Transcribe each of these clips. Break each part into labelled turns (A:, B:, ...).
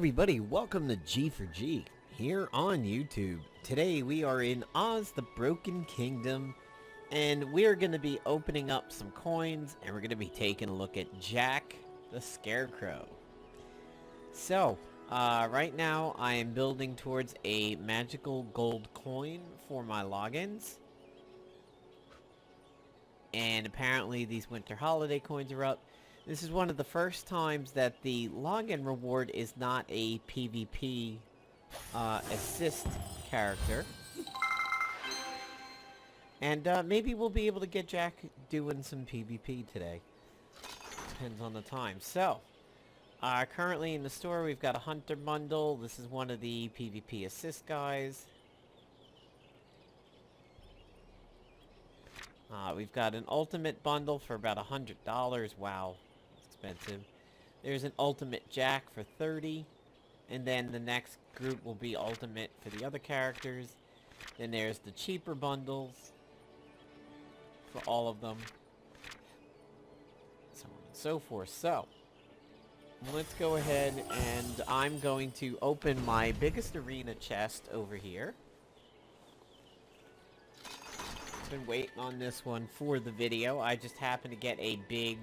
A: everybody, welcome to G4G here on YouTube. Today we are in Oz the Broken Kingdom and we're going to be opening up some coins and we're going to be taking a look at Jack the Scarecrow. So, right now I am building towards a magical gold coin for my logins. And apparently these winter holiday coins are up. This is one of the first times that the login reward is not a PvP assist character. And maybe we'll be able to get Jack doing some PvP today. Depends on the time. So, currently in the store we've got a hunter bundle. This is one of the PvP assist guys. We've got an ultimate bundle for about $100. Wow, expensive. There's an ultimate Jack for $30. And then the next group will be ultimate for the other characters. Then there's the cheaper bundles for all of them. So on and so forth. So, let's go ahead and I'm going to open my biggest arena chest over here. Been waiting on this one for the video. I just happened to get a big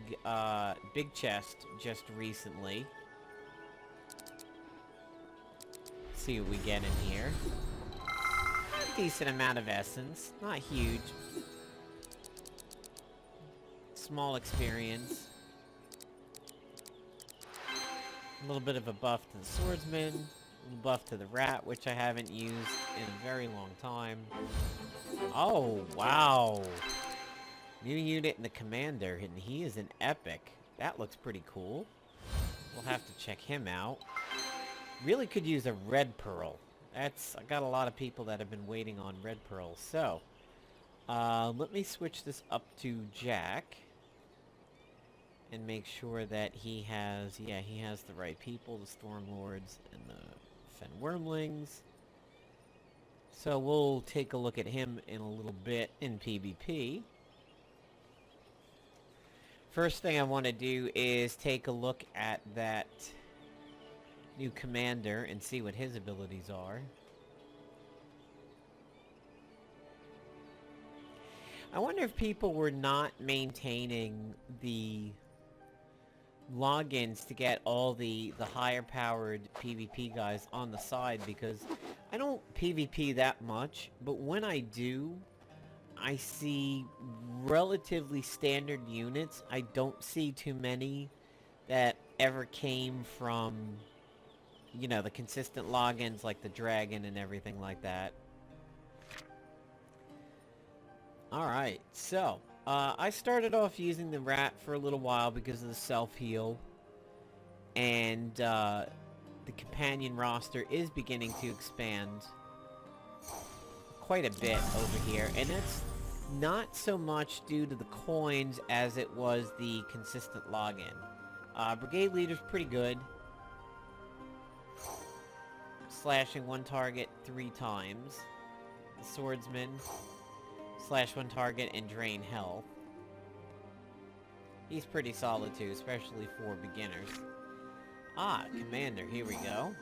A: chest just recently. Let's see what we get in here. A decent amount of essence, not huge. Small experience. A little bit of a buff to the swordsman, a little buff to the rat, which I haven't used in a very long time. Oh, wow. New unit in the commander, and he is an epic. That looks pretty cool. We'll have to check him out. Really could use a red pearl. I got a lot of people that have been waiting on red pearls. So, let me switch this up to Jack. And make sure that he has, he has the right people, the stormlords and the wyrmlings. So we'll take a look at him in a little bit in PvP. First thing I want to do is take a look at that new commander and see what his abilities are. I wonder if people were not maintaining the logins to get all the higher powered PvP guys on the side, because I don't PvP that much, but when I do, I see relatively standard units. I don't see too many that ever came from, you know, the consistent logins like the dragon and everything like that. Alright, so I started off using the rat for a little while because of the self-heal, and the companion roster is beginning to expand quite a bit over here, and that's not so much due to the coins as it was the consistent login. Brigade leader's pretty good. Slashing one target 3 times. The swordsman. Slash one target and drain health. He's pretty solid too, especially for beginners. Commander, here we go.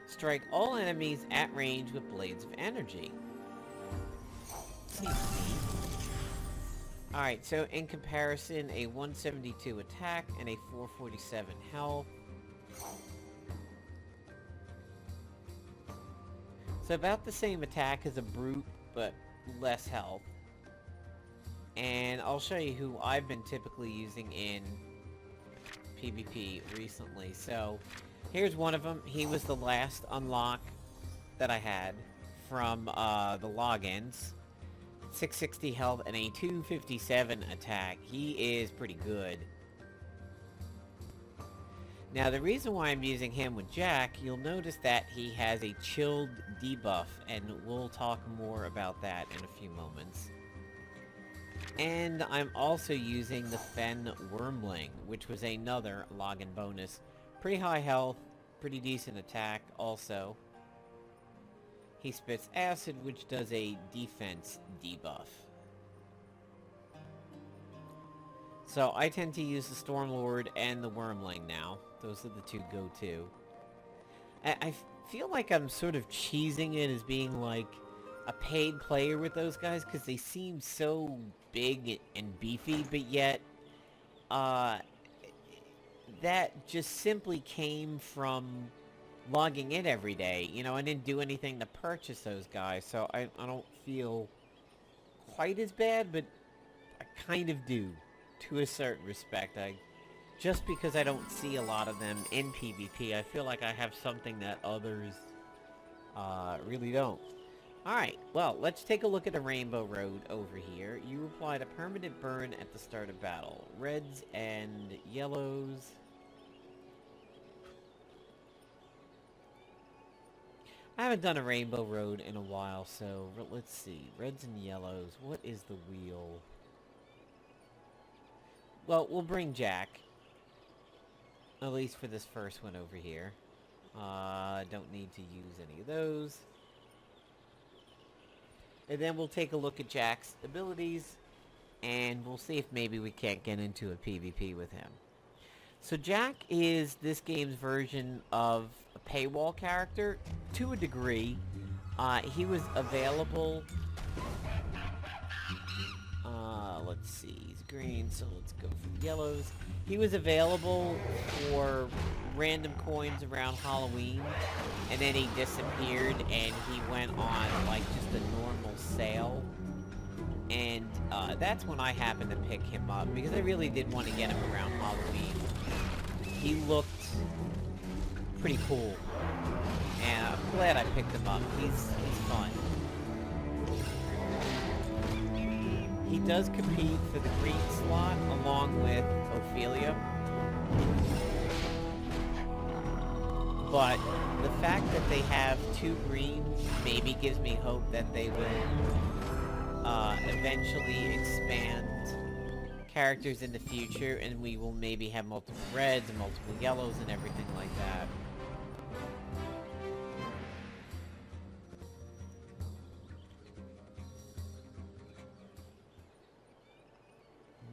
A: Strike all enemies at range with blades of energy. Seems neat. Alright, so in comparison, a 172 attack and a 447 health. So about the same attack as a brute, but less health. And I'll show you who I've been typically using in PvP recently. So, here's one of them. He was the last unlock that I had from the logins. 660 health and a 257 attack. He is pretty good. Now, the reason why I'm using him with Jack, you'll notice that he has a chilled debuff, and we'll talk more about that in a few moments. And I'm also using the wyrmling, which was another login bonus. Pretty high health, pretty decent attack also. He spits acid, which does a defense debuff. So I tend to use the stormlord and the wyrmling now. Those are the two go-to. I feel like I'm sort of cheesing it as being like a paid player with those guys because they seem so big and beefy, but yet that just simply came from logging in every day. You know, I didn't do anything to purchase those guys, so I don't feel quite as bad, but I kind of do, to a certain respect. Just because I don't see a lot of them in PvP, I feel like I have something that others really don't. Alright, well, let's take a look at the Rainbow Road over here. You applied a permanent burn at the start of battle. Reds and yellows. I haven't done a Rainbow Road in a while, so let's see. Reds and yellows. What is the wheel? Well, we'll bring Jack. At least for this first one over here. Don't need to use any of those. And then we'll take a look at Jack's abilities, and we'll see if maybe we can't get into a PvP with him. So Jack is this game's version of a paywall character, to a degree. He was available... let's see, he's green, so let's go for yellows. He was available for random coins around Halloween, and then he disappeared, and he went on, like, just a normal sale. And, that's when I happened to pick him up, because I really did want to get him around Halloween. He looked pretty cool, and I'm glad I picked him up. He's fun. He does compete for the green slot along with Ophelia. But the fact that they have two greens maybe gives me hope that they will eventually expand characters in the future, and we will maybe have multiple reds and multiple yellows and everything like that.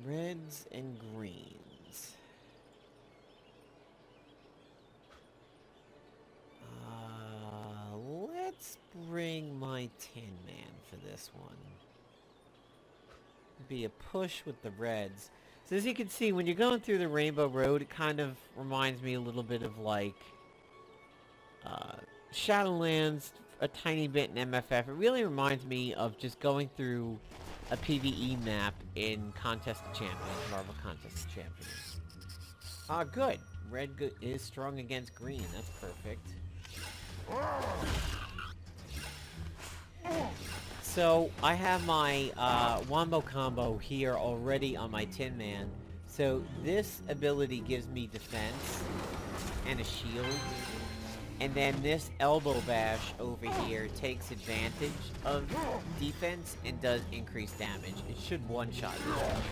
A: Reds and greens. Let's bring my Tin Man for this one. Be a push with the reds. So as you can see, when you're going through the Rainbow Road, it kind of reminds me a little bit of like Shadowlands, a tiny bit in MFF. It really reminds me of just going through a PvE map in Contest of Champions, Marvel Contest of Champions. Good. Red is strong against green. That's perfect. So, I have my Wombo combo here already on my Tin Man. So, this ability gives me defense and a shield. And then this elbow bash over here takes advantage of defense and does increase damage. It should one-shot this guy.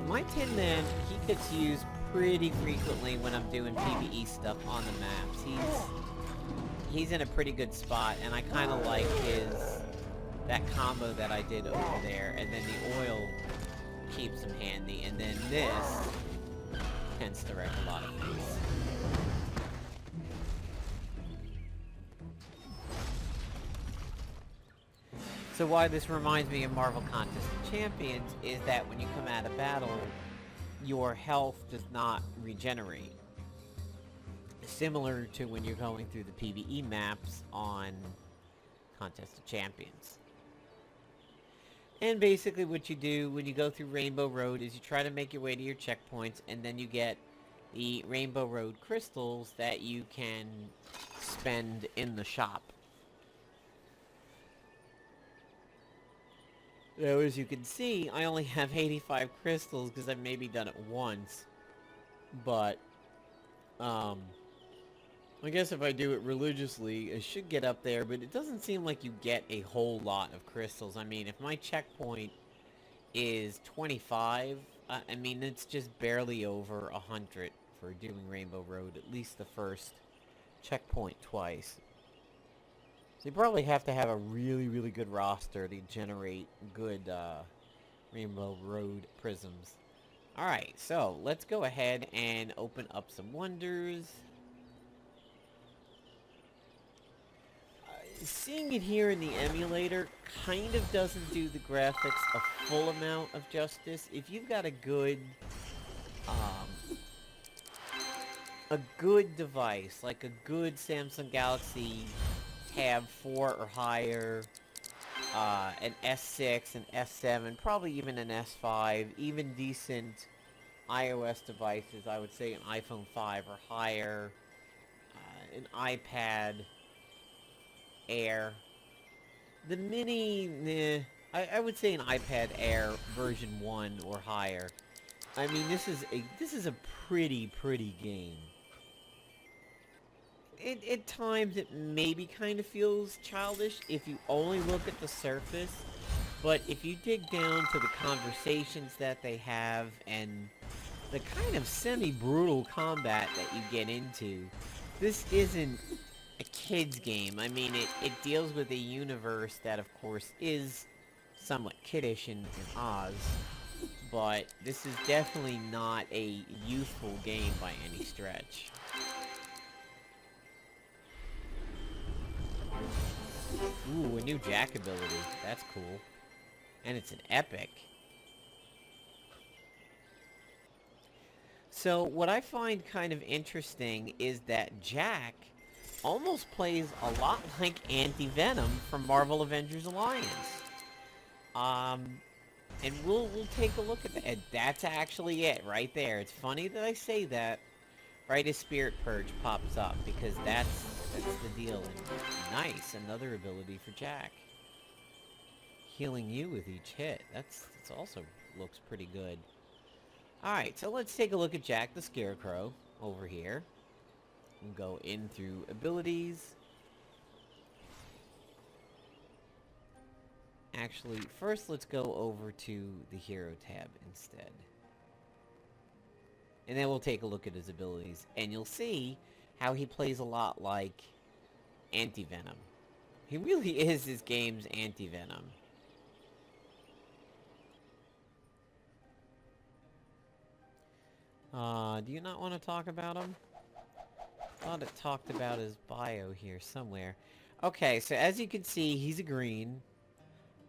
A: My Tin Man, he gets used pretty frequently when I'm doing PvE stuff on the maps. He's in a pretty good spot, and I kind of like that combo that I did over there, and then the oil keeps him handy, and then this tends to wreck a lot of things. So why this reminds me of Marvel Contest of Champions is that when you come out of battle, your health does not regenerate. Similar to when you're going through the PvE maps on Contest of Champions. And basically what you do when you go through Rainbow Road is you try to make your way to your checkpoints, and then you get the Rainbow Road crystals that you can spend in the shop. Now, as you can see, I only have 85 crystals because I've maybe done it once. But, I guess if I do it religiously, I should get up there, but it doesn't seem like you get a whole lot of crystals. I mean, if my checkpoint is 25, I mean, it's just barely over 100 for doing Rainbow Road, at least the first checkpoint twice. So you probably have to have a really, really good roster to generate good Rainbow Road prisms. Alright, so let's go ahead and open up some wonders. Seeing it here in the emulator kind of doesn't do the graphics a full amount of justice. If you've got a good device, like a good Samsung Galaxy Tab 4 or higher, an S6, an S7, probably even an S5, even decent iOS devices, I would say an iPhone 5 or higher, an iPad Air. The Mini, nah, I would say an iPad Air version 1 or higher. I mean, this is a pretty game. At times, it maybe kind of feels childish if you only look at the surface. But if you dig down to the conversations that they have and the kind of semi-brutal combat that you get into, this isn't a kid's game. I mean, it deals with a universe that, of course, is somewhat kiddish in Oz. But this is definitely not a youthful game by any stretch. Ooh, a new Jack ability. That's cool. And it's an epic. So, what I find kind of interesting is that Jack almost plays a lot like Anti-Venom from Marvel Avengers Alliance. And we'll take a look at that. That's actually it, right there. It's funny that I say that right as Spirit Purge pops up, because that's the deal. And nice, another ability for Jack. Healing you with each hit. That's also looks pretty good. Alright, so let's take a look at Jack the Scarecrow over here. We'll go in through abilities. Actually, first let's go over to the Hero tab instead. And then we'll take a look at his abilities. And you'll see how he plays a lot like Anti-Venom. He really is this game's Anti-Venom. Do you not want to talk about him? I thought it talked about his bio here somewhere. Okay, so as you can see, he's a green.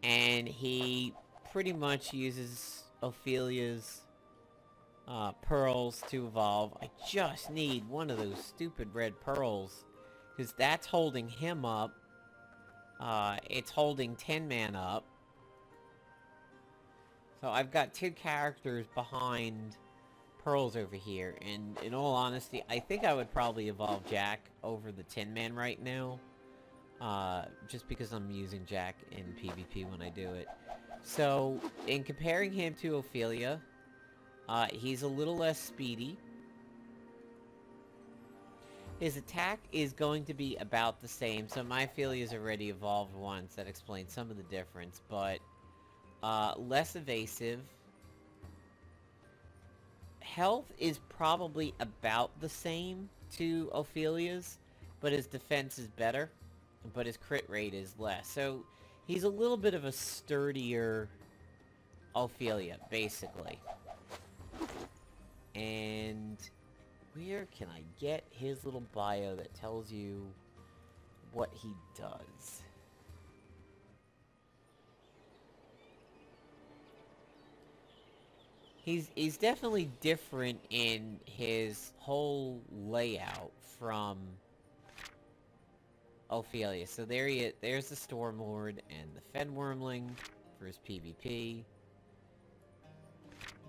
A: And he pretty much uses Ophelia's pearls to evolve. I just need one of those stupid red pearls, because that's holding him up. It's holding Tin Man up. So I've got two characters behind pearls over here, and in all honesty, I think I would probably evolve Jack over the Tin Man right now. Just because I'm using Jack in PvP when I do it. So, in comparing him to Ophelia, he's a little less speedy. His attack is going to be about the same, so my Ophelia's already evolved once. That explains some of the difference, but less evasive. Health is probably about the same to Ophelia's, but his defense is better. But his crit rate is less. So, he's a little bit of a sturdier Ophelia, basically. And where can I get his little bio that tells you what he does? He's definitely different in his whole layout from Ophelia. So there he is. There's the Stormlord and the wyrmling for his PvP.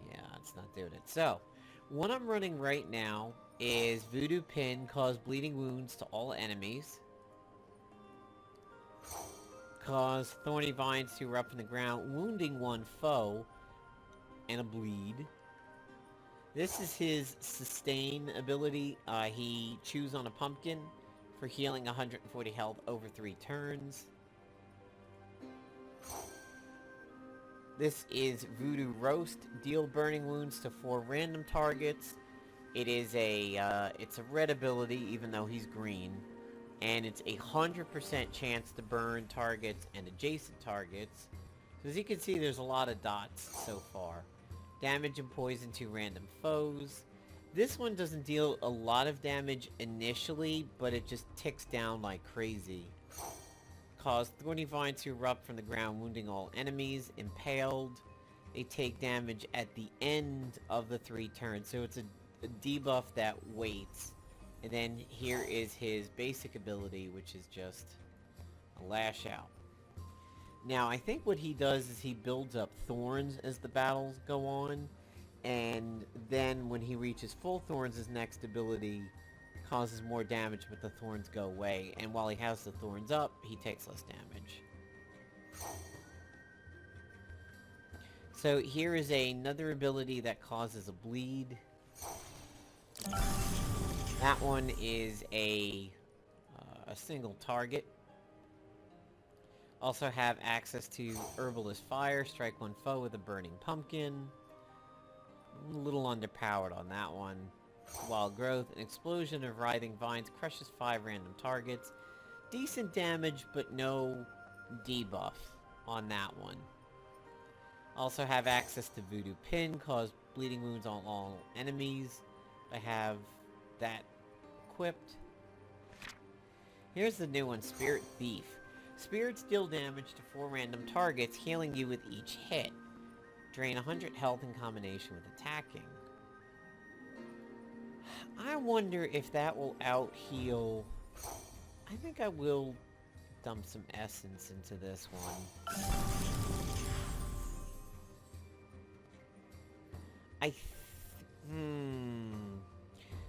A: Yeah, it's not doing it. So, what I'm running right now is Voodoo Pin, cause bleeding wounds to all enemies. Cause thorny vines to erupt from the ground, wounding one foe, and a bleed. This is his sustain ability. He chews on a pumpkin for healing 140 health over 3 turns. This is Voodoo Roast. Deal burning wounds to 4 random targets. It is a, it's a red ability, even though he's green. and it's 100% chance to burn targets and adjacent targets. So as you can see, there's a lot of dots so far. Damage and poison to random foes. This one doesn't deal a lot of damage initially, but it just ticks down like crazy. Cause thorny vines to erupt from the ground, wounding all enemies. Impaled. They take damage at the end of the 3 turns, so it's a debuff that waits. And then here is his basic ability, which is just a lash out. Now, I think what he does is he builds up thorns as the battles go on, and then when he reaches full thorns, his next ability causes more damage, but the thorns go away. And while he has the thorns up, he takes less damage. So here is another ability that causes a bleed. That one is a single target. Also have access to Herbalist Fire, strike one foe with a burning pumpkin. A little underpowered on that one. Wild Growth, an explosion of writhing vines crushes 5 random targets. Decent damage, but no debuff on that one. Also have access to Voodoo Pin, cause bleeding wounds on all enemies. I have that equipped. Here's the new one, Spirit Thief. Spirits deal damage to 4 random targets, healing you with each hit. Drain 100 health in combination with attacking. I wonder if that will out-heal. I think I will dump some essence into this one.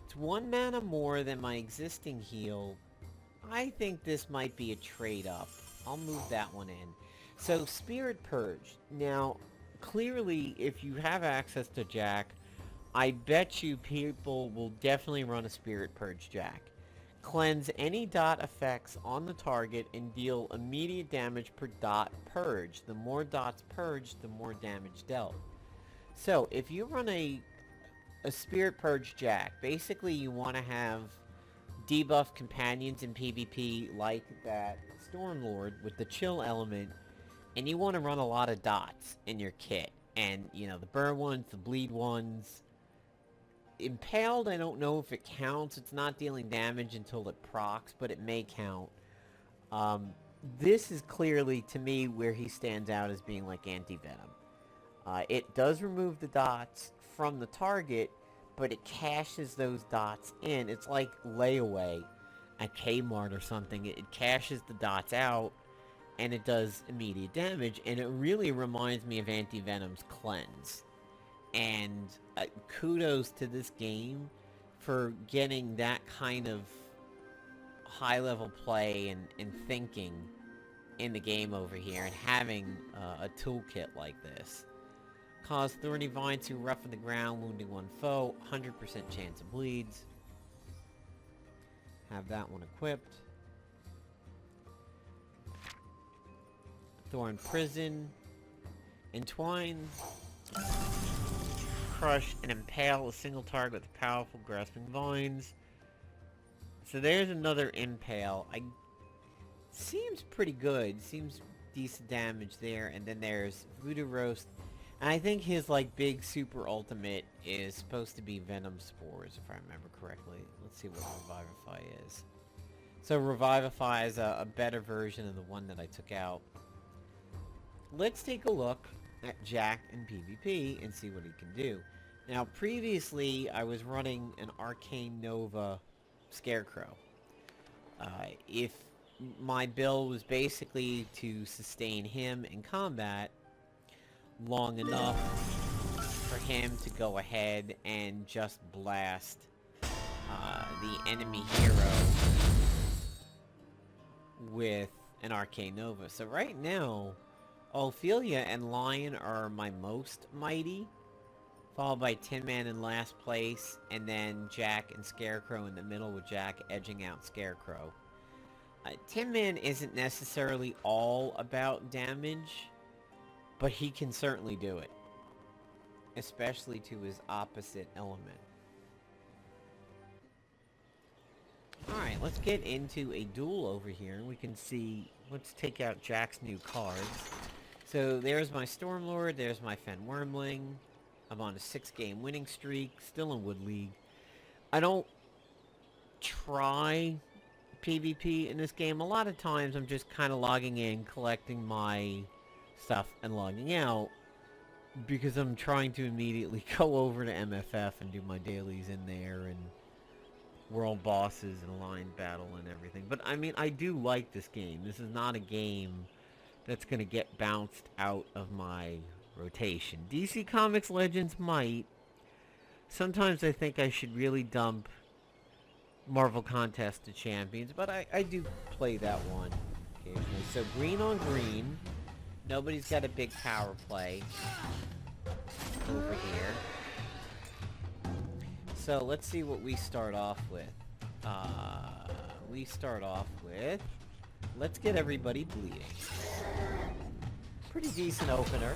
A: It's 1 mana more than my existing heal. I think this might be a trade-up. I'll move that one in. So, Spirit Purge. Now, clearly, if you have access to Jack, I bet you people will definitely run a Spirit Purge Jack. Cleanse any dot effects on the target and deal immediate damage per dot purge. The more dots purged, the more damage dealt. So, if you run a Spirit Purge Jack, basically you want to have debuff companions in PvP like that Stormlord with the chill element, and you want to run a lot of dots in your kit. And, you know, the burn ones, the bleed ones. Impaled, I don't know if it counts. It's not dealing damage until it procs, but it may count. This is clearly, to me, where he stands out as being like Anti-Venom. It does remove the dots from the target, but it caches those dots in. It's like layaway at Kmart or something. It caches the dots out, and it does immediate damage, and it really reminds me of Anti-Venom's Cleanse. And kudos to this game for getting that kind of high-level play and thinking in the game over here, and having a toolkit like this. Cause thorny vines to roughen the ground, wounding 1 foe, 100% chance of bleeds. Have that one equipped. Thorn Prison. Entwine. Crush and impale a single target with powerful grasping vines. So there's another impale. Seems pretty good. Seems decent damage there. And then there's Voodoo Roast. And I think his, like, big super ultimate is supposed to be Venom Spores, if I remember correctly. Let's see what Revivify is. So Revivify is a better version of the one that I took out. Let's take a look at Jack in PvP and see what he can do. Now, previously, I was running an Arcane Nova Scarecrow. If my build was basically to sustain him in combat long enough for him to go ahead and just blast the enemy hero with an Arcane Nova. So right now, Ophelia and Lion are my most mighty, followed by Tin Man in last place, and then Jack and Scarecrow in the middle, with Jack edging out Scarecrow. Tin Man isn't necessarily all about damage, but he can certainly do it, especially to his opposite element. Alright, let's get into a duel over here. We can see... Let's take out Jack's new cards. So, there's my Stormlord, there's my wyrmling. I'm on a 6-game winning streak, still in Wood League. I don't try PvP in this game. A lot of times I'm just kind of logging in, collecting my stuff, and logging out. Because I'm trying to immediately go over to MFF and do my dailies in there, and world bosses and aligned battle and everything. But, I mean, I do like this game. This is not a game that's going to get bounced out of my rotation. DC Comics Legends might. Sometimes I think I should really dump Marvel Contest of Champions, but I do play that one occasionally. So, green on green. Nobody's got a big power play over here. So, let's see what we start off with. Let's get everybody bleeding. Pretty decent opener.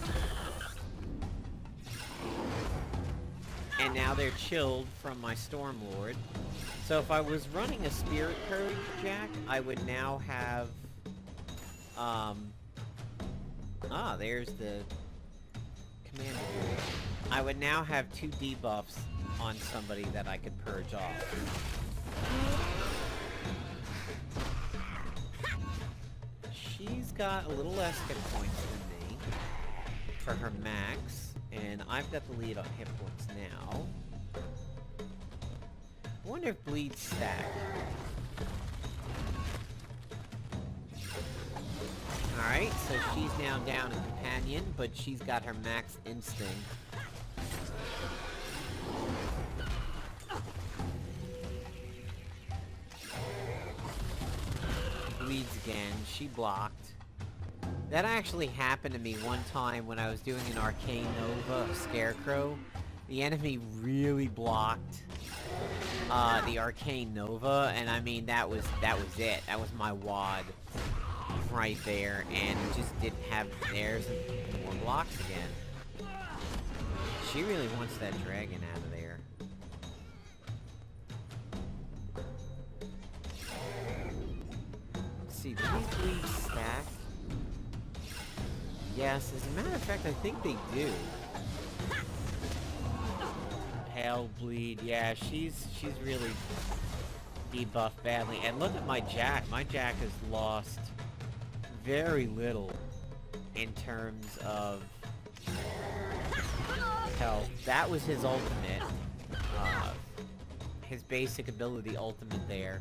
A: And now they're chilled from my Stormlord. So if I was running a Spirit Purge, Jack, I would now have... there's the commander. I would now have 2 debuffs on somebody that I could purge off. She's got a little less hit points than me for her max, and I've got the lead on hit points now. I wonder if bleeds stack. Alright, so she's now down in Companion, but she's got her max instinct. Bleeds again. She blocked. That actually happened to me one time when I was doing an Arcane Nova, Scarecrow. The enemy really blocked the Arcane Nova, and I mean, that was it. That was my wad right there, and just didn't have theirs and more blocks again. She really wants that dragon out of there. Let's see, do these bleeds stack? Yes, as a matter of fact, I think they do. Pale bleed, yeah, she's really debuffed badly. And look at my Jack. My Jack has lost very little in terms of health. That was his ultimate. His basic ability ultimate there.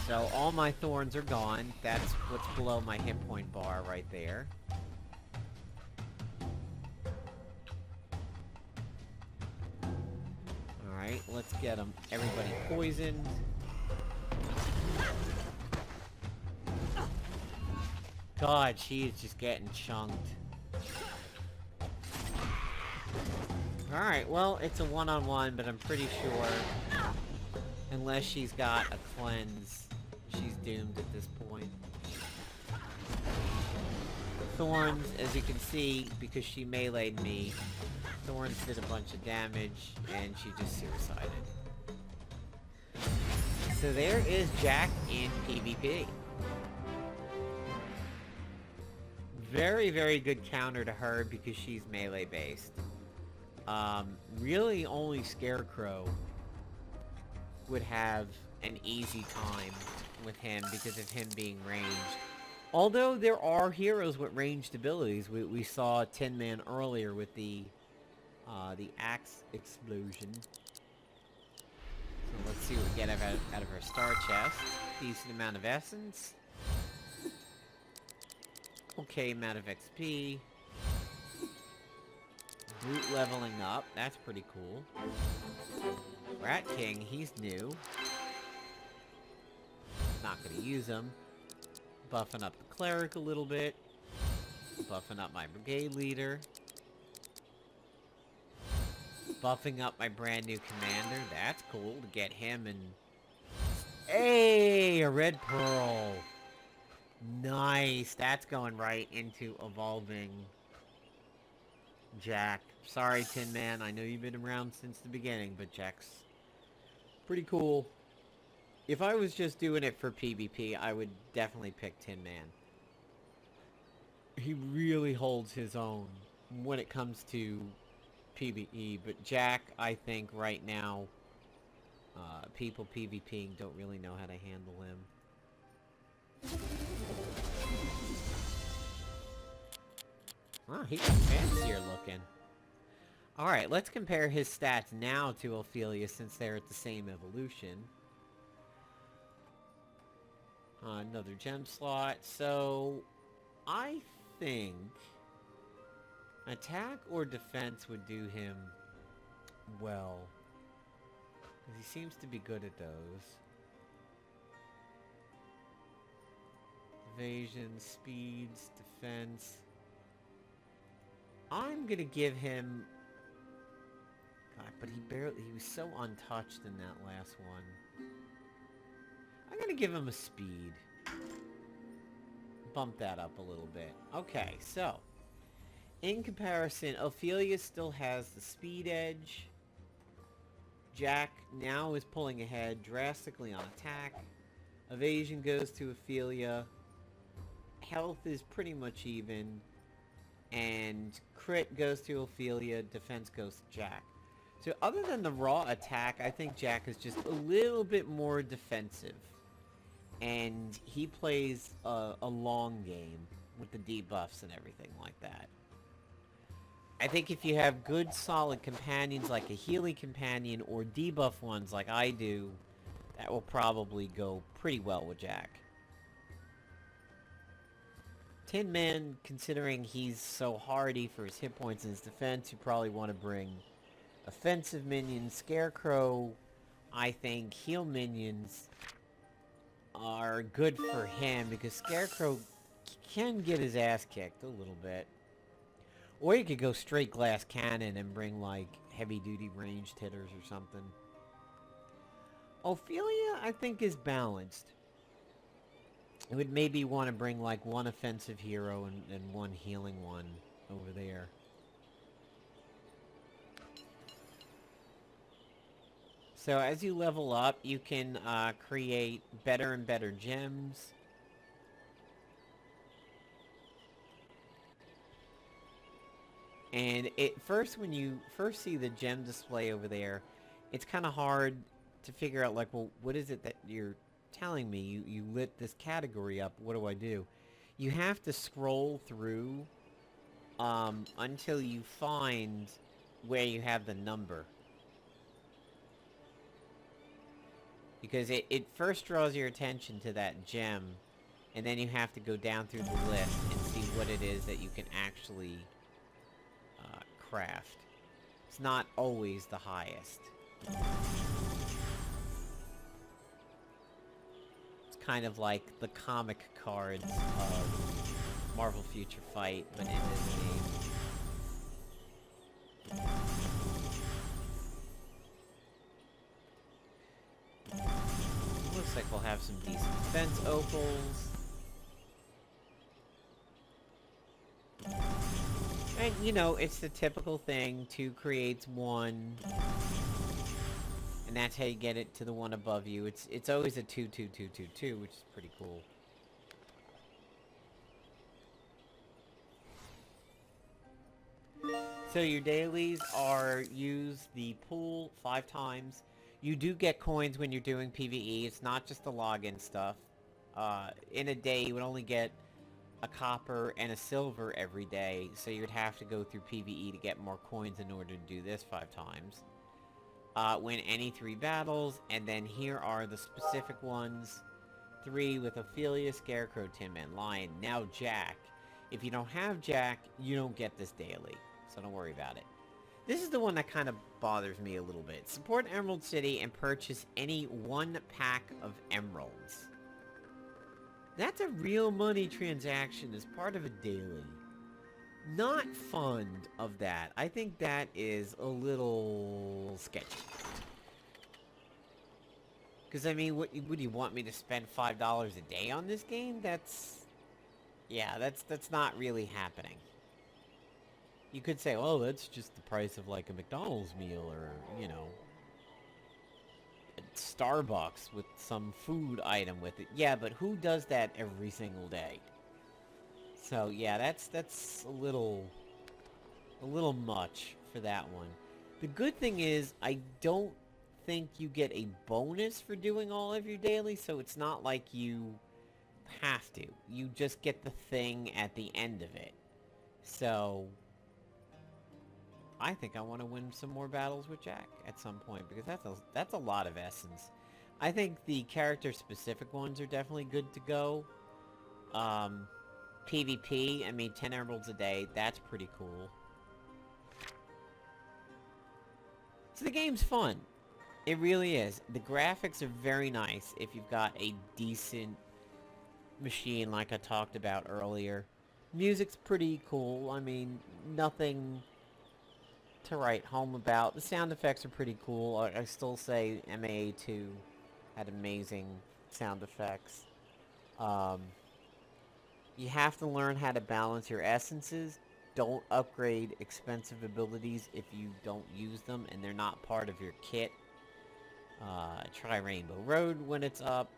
A: So all my thorns are gone. That's what's below my hit point bar right there. Alright, let's get them. Everybody poisoned. God, she is just getting chunked. Alright, well, it's a one-on-one, but I'm pretty sure, unless she's got a cleanse, she's doomed at this point. Thorns, as you can see, because she meleeed me, Thorns did a bunch of damage, and she just suicided. So there is Jack in PvP. Very, very good counter to her because she's melee based. Really only Scarecrow would have an easy time with him because of him being ranged. Although there are heroes with ranged abilities. We saw Tin Man earlier with the axe explosion. So let's see what we get out of her star chest. Decent amount of essence. Okay amount of XP. Brute leveling up. That's pretty cool. Rat King, he's new. Not gonna use him. Buffing up the cleric a little bit. Buffing up my brigade leader. Buffing up my brand new commander. That's cool to get him and... Hey! A red pearl! Nice! That's going right into evolving Jack. Sorry, Tin Man. I know you've been around since the beginning, but Jack's Pretty cool. If I was just doing it for PvP, I would definitely pick Tin Man. He really holds his own when it comes to PvE, but Jack, I think right now, people PvPing don't really know how to handle him. Oh, he's fancier looking. Alright, let's compare his stats now to Ophelia since they're at the same evolution. Another gem slot. So, I think attack or defense would do him well. Because he seems to be good at those. Evasion, speeds, defense. I'm gonna give him... God, but he was so untouched in that last one. I'm gonna give him a speed. Bump that up a little bit. Okay, so... in comparison, Ophelia still has the speed edge. Jack now is pulling ahead drastically on attack. Evasion goes to Ophelia. Health is pretty much even. And crit goes to Ophelia. Defense goes to Jack. So other than the raw attack, I think Jack is just a little bit more defensive. And he plays a long game with the debuffs and everything like that. I think if you have good solid companions like a healing companion or debuff ones like I do, that will probably go pretty well with Jack. Tin Man, considering he's so hardy for his hit points and his defense, you probably want to bring offensive minions. Scarecrow, I think heal minions are good for him because Scarecrow can get his ass kicked a little bit. Or you could go straight glass cannon and bring, like, heavy-duty ranged hitters or something. Ophelia, I think, is balanced. It would maybe want to bring, like, one offensive hero and one healing one over there. So, as you level up, you can create better and better gems. And when you first see the gem display over there, it's kind of hard to figure out, like, well, what is it that you're telling me? You lit this category up. What do I do? You have to scroll through until you find where you have the number. Because it first draws your attention to that gem, and then you have to go down through the list and see what it is that you can actually... craft. It's not always the highest. It's kind of like the comic cards of Marvel Future Fight, but in this game. Looks like we'll have some decent defense opals. And, you know, it's the typical thing. 2 creates 1. And that's how you get it to the one above you. It's always a 2, 2, 2, 2, 2, which is pretty cool. So your dailies are use the pool 5 times. You do get coins when you're doing PvE. It's not just the login stuff. In a day, you would only get a copper and a silver every day, so you'd have to go through PvE to get more coins in order to do this 5 times. Win any 3 battles, and then here are the specific ones. 3 with Ophelia, Scarecrow, Tin Man, Lion. Now Jack. If you don't have Jack, you don't get this daily, so don't worry about it. This is the one that kind of bothers me a little bit. Support Emerald City and purchase any 1 pack of emeralds. That's a real money transaction as part of a daily. Not fond of that. I think that is a little sketchy. Because, I mean, what do you want me to spend $5 a day on this game? That's not really happening. You could say, oh, that's just the price of, like, a McDonald's meal or, you know, Starbucks with some food item with it. Yeah, but who does that every single day? So yeah, that's a little much for that one. The good thing is I don't think you get a bonus for doing all of your daily, so it's not like you have to. You just get the thing at the end of it. So I think I want to win some more battles with Jack at some point, because that's a lot of essence. I think the character-specific ones are definitely good to go. PvP, I mean, 10 emeralds a day, that's pretty cool. So the game's fun. It really is. The graphics are very nice if you've got a decent machine like I talked about earlier. Music's pretty cool. I mean, nothing to write home about. The sound effects are pretty cool. I still say MAA2 had amazing sound effects. You have to learn how to balance your essences. Don't upgrade expensive abilities if you don't use them and they're not part of your kit. Try Rainbow Road when it's up.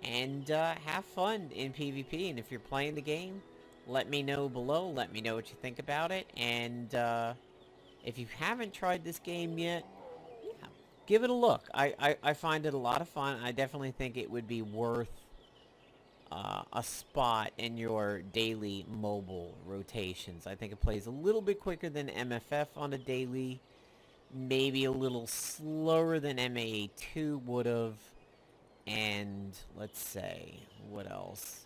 A: And have fun in PvP. And if you're playing the game, let me know below. Let me know what you think about it. And if you haven't tried this game yet, yeah, give it a look. I find it a lot of fun. I definitely think it would be worth a spot in your daily mobile rotations. I think it plays a little bit quicker than MFF on a daily. Maybe a little slower than MAA2 would have. And let's say, what else?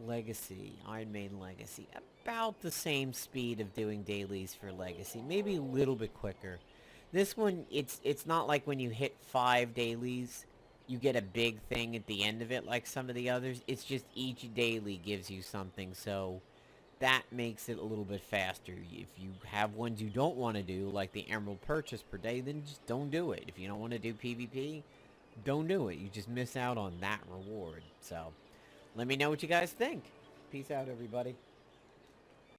A: Legacy, Iron Maiden Legacy. About the same speed of doing dailies for Legacy. Maybe a little bit quicker. This one, it's not like when you hit 5 dailies, you get a big thing at the end of it like some of the others. It's just each daily gives you something, so that makes it a little bit faster. If you have ones you don't want to do, like the Emerald Purchase per day, then just don't do it. If you don't want to do PvP, don't do it. You just miss out on that reward. So, let me know what you guys think. Peace out, everybody.